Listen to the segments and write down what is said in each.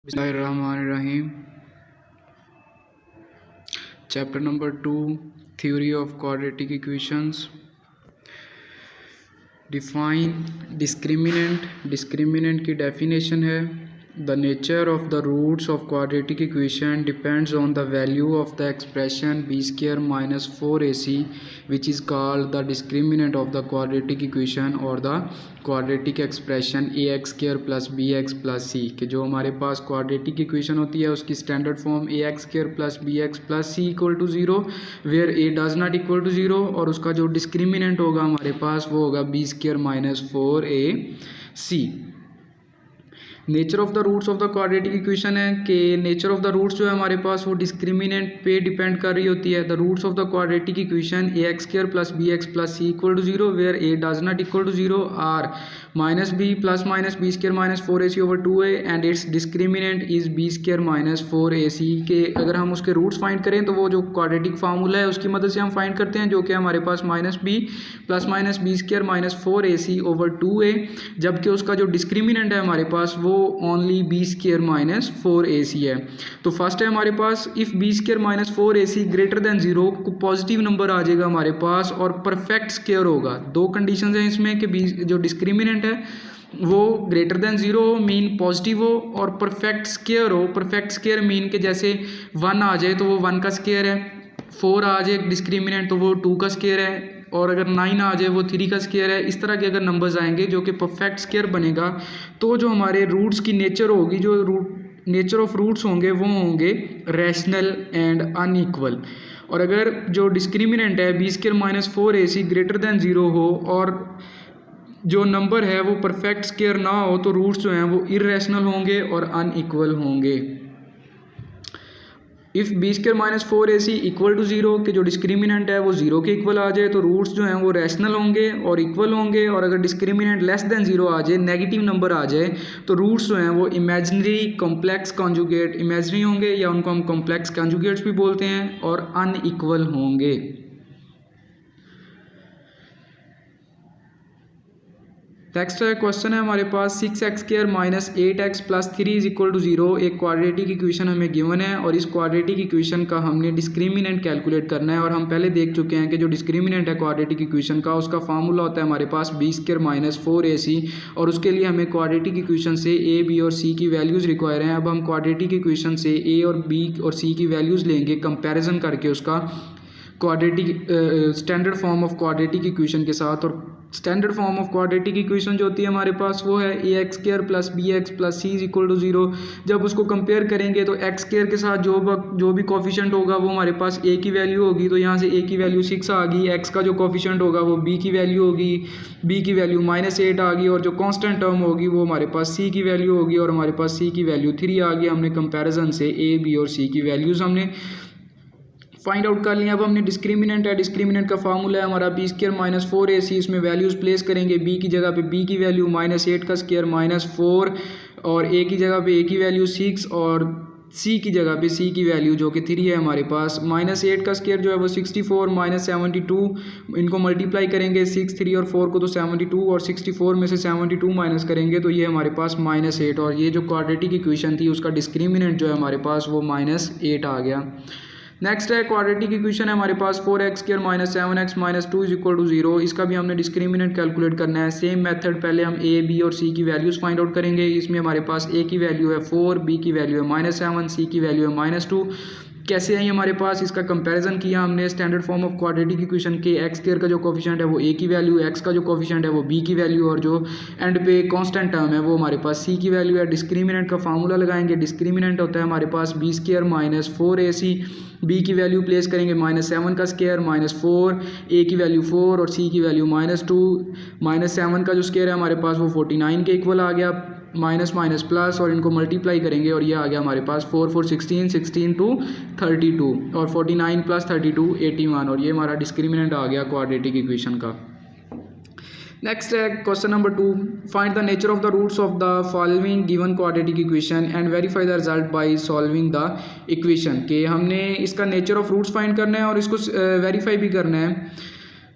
Bismillahirrahmanirrahim. Chapter number 2, Theory of Quadratic Equations. Define discriminant. Discriminant की definition है the nature of the roots of quadratic equation depends on the value of the expression b square minus 4ac which is called the discriminant of the quadratic equation or the quadratic expression ax square plus bx plus c कि जो हमारे पास quadratic equation होती है उसकी standard form ax square plus bx plus c equal to 0 where a does not equal to 0 और उसका जो discriminant होगा हमारे पास वो होगा b square minus 4ac. Nature of the roots of the quadratic equation है कि नेचर ऑफ द रूट्स जो है हमारे पास वो डिस्क्रिमिनेंट पे डिपेंड कर रही होती है. The roots of the quadratic equation a x square plus b x plus c equal to 0 where a does not equal to 0 are minus b plus minus b square minus 4ac over 2a and its discriminant is b square minus 4ac के अगर हम उसके roots find करें तो वो जो quadratic formula है उसकी मदद से हम फाइंड करते हैं जो कि हमारे पास minus b plus minus b square minus 4ac over 2a जबकि उसका जो डिस्क्रिमिनेंट है हमारे पास वो only B square minus 4ac है. तो फर्स्ट है हमारे पास if b square minus 4ac greater than 0 को पॉजिटिव नंबर आ जाएगा हमारे पास और परफेक्ट स्क्वायर होगा. दो कंडीशंस हैं इसमें कि बी जो डिस्क्रिमिनेंट है वो ग्रेटर देन 0 हो मीन पॉजिटिव हो और परफेक्ट स्क्वायर हो. परफेक्ट स्क्वायर मीन के जैसे 1 आ जाए तो वो 1 का स्क्वायर है, 4 आ जाए डिस्क्रिमिनेंट तो वो 2 का स्क्वायर है और अगर 9 आ जाए वो 3 का स्क्वायर है. इस तरह के अगर नंबर्स आएंगे जो कि परफेक्ट स्क्वायर बनेगा तो जो हमारे रूट्स की नेचर होगी जो नेचर ऑफ रूट्स होंगे वो होंगे रैशनल एंड अनइक्वल. और अगर जो डिस्क्रिमिनेंट है b square minus 4ac greater than 0 हो और जो नंबर है वो परफेक्ट स्क्वायर ना हो तो रूट्स जो हैं वो इरेशनल होंगे और अनइक्वल होंगे. If b square minus 4ac equal to 0 के जो डिस्क्रिमिनेंट है वो 0 के इक्वल आ जाए तो रूट्स जो हैं वो रैशनल होंगे और इक्वल होंगे. और अगर डिस्क्रिमिनेंट लेस देन 0 आ जाए नेगेटिव नंबर आ जाए तो रूट्स जो हैं वो इमेजिनरी कॉम्प्लेक्स कॉन्जुगेट इमेजिनरी होंगे या उनको हम कॉम्प्लेक्स कॉन्जुगेट्स भी बोलते हैं और अनइक्वल होंगे. नेक्स्ट क्वेश्चन है हमारे पास 6x square minus 8x plus 3 is equal to 0 एक क्वाड्रेटिक इक्वेशन हमें गिवन है और इस क्वाड्रेटिक इक्वेशन का हमने डिस्क्रिमिनेंट कैलकुलेट करना है. और हम पहले देख चुके हैं कि जो डिस्क्रिमिनेंट है क्वाड्रेटिक इक्वेशन का उसका फार्मूला होता है हमारे पास बी स्क्वायर माइनस 4ac और उसके लिए हमें क्वाड्रेटिक इक्वेशन से a b और c की वैल्यूज़ रिक्वायर हैं. अब हम क्वाड्रेटिक इक्वेशन से a और b और c की वैल्यूज़ लेंगे कंपेरिजन करके उसका quadratic standard form of quadratic equation के साथ. और standard form of quadratic equation जो होती है हमारे पास वो है a x square plus b x plus c is equal to 0. जब उसको कंपेयर करेंगे तो एक्स स्क्वायर के साथ जो भी कोफिशिएंट होगा वो हमारे पास ए की वैल्यू होगी तो यहाँ से ए की वैल्यू 6 आ गई. एक्स का जो कोफिशिएंट होगा वो बी की वैल्यू होगी, बी की वैल्यू -8 आ गई और जो कांस्टेंट टर्म होगी वो हमारे पास सी की वैल्यू होगी और हमारे पास सी की वैल्यू 3 आ गई. हमने कंपेरिजन से ए बी और सी की वैल्यूज़ हमने फाइंड आउट कर लिया. अब हमने डिस्क्रिमिनेंट है, डिस्क्रिमिनेंट का फार्मूला है हमारा बी स्क्वायर माइनस 4ac. इसमें वैल्यूज़ प्लेस करेंगे बी की जगह पे बी की वैल्यू -8 का स्क्वायर -4 और ए की जगह पे ए की वैल्यू 6 और सी की जगह पे सी की वैल्यू जो कि 3 है हमारे पास. -8 का स्क्वायर जो है वो 64 -72 इनको मल्टीप्लाई करेंगे 6 3 और 4 को तो 72 और 64 में से 72 माइनस करेंगे तो ये हमारे पास -8 और ये जो क्वाड्रेटिक इक्वेशन थी उसका डिस्क्रिमिनेंट जो है हमारे पास वो -8 आ गया. नेक्स्ट है क्वाड्रेटिक इक्वेशन है हमारे पास 4x square minus 7x minus 2 is equal to 0. इसका भी हमने डिस्क्रिमिनेंट कैलकुलेट करना है. सेम मेथड पहले हम a b और c की वैल्यूज़ फाइंड आउट करेंगे. इसमें हमारे पास a की वैल्यू है 4, b की वैल्यू है -7, c की वैल्यू है -2. कैसे आई हमारे पास इसका कंपैरिजन किया हमने standard form of quadratic equation के एक्स स्क्वायर का जो कोफिशिएंट है वो a की वैल्यू, एक्स का जो कोफिशिएंट है वो b की वैल्यू और जो एंड पे कांस्टेंट टर्म है वो हमारे पास c की वैल्यू है. डिस्क्रिमिनेंट का फार्मूला लगाएंगे. डिस्क्रिमिनेंट होता है हमारे पास b square minus 4ac. b की वैल्यू प्लेस करेंगे -7 का स्क्वायर -4, a की वैल्यू 4 और c की वैल्यू -2. -7 का जो स्क्वायर है हमारे पास वो 49 के इक्वल आ गया माइनस माइनस प्लस और इनको मल्टीप्लाई करेंगे और ये आ गया हमारे पास 4 4 16 16 टू 32 और 49 प्लस 32 81 और ये हमारा डिस्क्रिमिनेंट आ गया क्वाड्रेटिक इक्वेशन का. नेक्स्ट है question number 2. Find the nature of the roots of the following given quadratic equation and verify the result by solving the equation. के हमने इसका नेचर ऑफ रूट्स फाइंड करना है और इसको वेरीफाई भी करना है.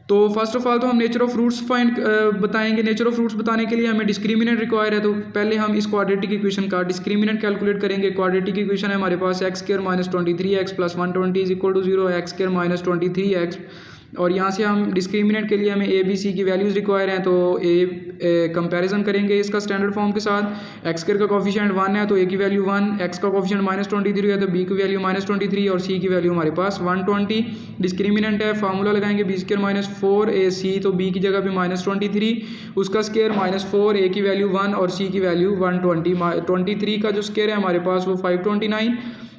तो फर्स्ट ऑफ ऑल तो हम नेचर ऑफ रूट्स फाइंड बताएंगे। नेचर ऑफ रूट्स बताने के लिए हमें डिस्क्रिमिनेंट रिक्वायर है, तो पहले हम इस क्वाड्रेटिक इक्वेशन का डिस्क्रिमिनेंट कैलकुलेट करेंगे। क्वाड्रेटिक इक्वेशन है हमारे पास x square minus 23x plus 120 is equal to 0, x square minus 23x, और यहाँ से हम डिस्क्रिमिनेंट के लिए हमें ए बी सी की वैल्यूज़ रिक्वायर हैं, तो ए कंपैरिजन करेंगे इसका स्टैंडर्ड फॉर्म के साथ। एक्स स्क्वायर का कोफिशिएंट 1 है तो ए की वैल्यू 1, एक्स का कोफिशिएंट माइनस 23 है तो बी की वैल्यू माइनस 23 और सी की वैल्यू हमारे पास 120। डिस्क्रिमिनेंट है, फार्मूला लगाएंगे बी स्क्वायर माइनस 4ac, तो बी की जगह पे माइनस 23, उसका स्क्वायर माइनस 4, ए की वैल्यू 1 और सी की वैल्यू 120। 23 का जो स्क्वायर है हमारे पास वो 529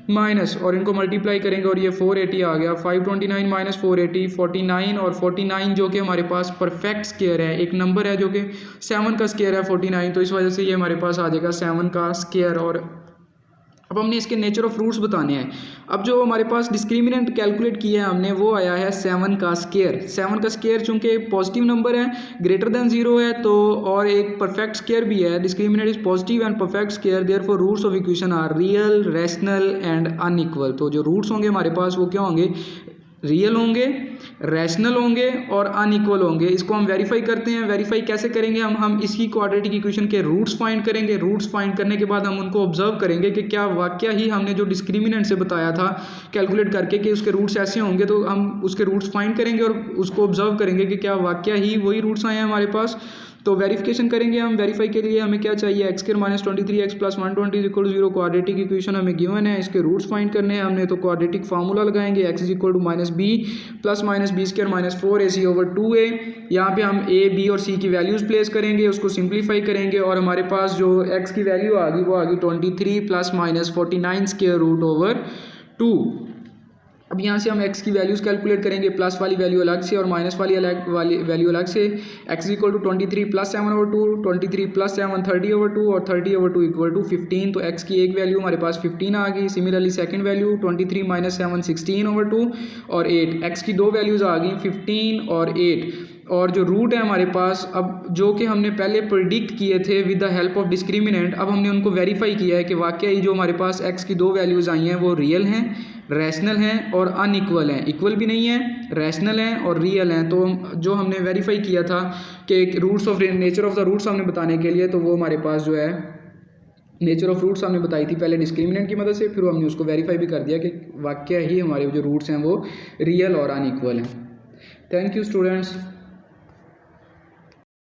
माइनस, और इनको मल्टीप्लाई करेंगे और ये 480 आ गया। 529 माइनस 480 49, और 49 जो कि हमारे पास परफेक्ट स्क्वायर है, एक नंबर है जो कि 7 का स्क्वायर है 49, तो इस वजह से ये हमारे पास आ जाएगा 7 का स्क्वायर। और अब हमने इसके नेचर ऑफ रूट्स बताने हैं। अब जो हमारे पास डिस्क्रिमिनेंट कैलकुलेट किया है हमने वो आया है 7 का स्क्वायर। 7 का स्क्वायर चूंकि पॉजिटिव नंबर है, ग्रेटर देन 0 है, तो और एक परफेक्ट स्क्वायर भी है, discriminant is positive and perfect square, therefore roots of equation are real, rational and unequal. तो जो रूट्स होंगे हमारे पास वो क्या होंगे, रियल होंगे, रैशनल होंगे और अनइक्वल होंगे। इसको हम वेरीफाई करते हैं। वेरीफाई कैसे करेंगे, हम इसकी क्वाड्रेटिक इक्वेशन के रूट्स फाइंड करेंगे। रूट्स फाइंड करने के बाद हम उनको ऑब्जर्व करेंगे कि क्या वाकया ही हमने जो डिस्क्रिमिनेंट से बताया था कैलकुलेट करके कि उसके रूट्स ऐसे होंगे, तो हम उसके रूट्स फाइंड करेंगे और उसको ऑब्जर्व करेंगे कि क्या वाकया ही वही रूट्स आए हैं हमारे पास। तो वेरिफिकेशन करेंगे हम। वेरीफाई के लिए हमें क्या चाहिए, x square minus 23x plus 120 is equal to 0, quadratic equation हमें गिवन है, इसके रूट्स फाइंड करने हैं हमने। तो क्वाड्रेटिक फार्मूला लगाएंगे, x is equal to minus b plus minus b square minus 4ac over 2a। यहाँ पे हम a b और c की वैल्यूज़ प्लेस करेंगे, उसको सिंप्लीफाई करेंगे और हमारे पास जो x की वैल्यू आ गई वो आ गई 23 plus minus 49 square root over 2। अब यहाँ से हम x की वैल्यूज़ कैलकुलेट करेंगे, प्लस वाली वैल्यू अलग से और माइनस वाली वैल्यू अलग से। x equal to 23 plus 7 over 2, 23 plus 7 30 over 2 और 30 ओवर 2 इक्वल टू 15। तो x की एक वैल्यू हमारे पास 15 आ गई। Similarly second value 23 minus 7 16 over 2 और 8। x की दो वैल्यूज़ आ गई 15 और 8। और जो रूट है हमारे पास, अब जो कि हमने पहले प्रिडिक्ट किए थे with the help of discriminant, अब हमने उनको वेरीफाई किया है कि वाकई जो हमारे पास x की दो वैल्यूज़ आई हैं वो रियल हैं, रैशनल हैं और अनइक्वल हैं। इक्वल भी नहीं है, रैशनल हैं और रियल हैं। तो जो हमने वेरीफाई किया था कि roots of nature of the roots हमने बताने के लिए, तो वो हमारे पास जो है नेचर ऑफ रूट्स हमने बताई थी पहले डिस्क्रिमिनेंट की मदद से, फिर हमने उसको वेरीफाई भी कर दिया कि वाकई ही हमारे जो रूट्स हैं वो रियल और अनइक्वल हैं। Thank you students.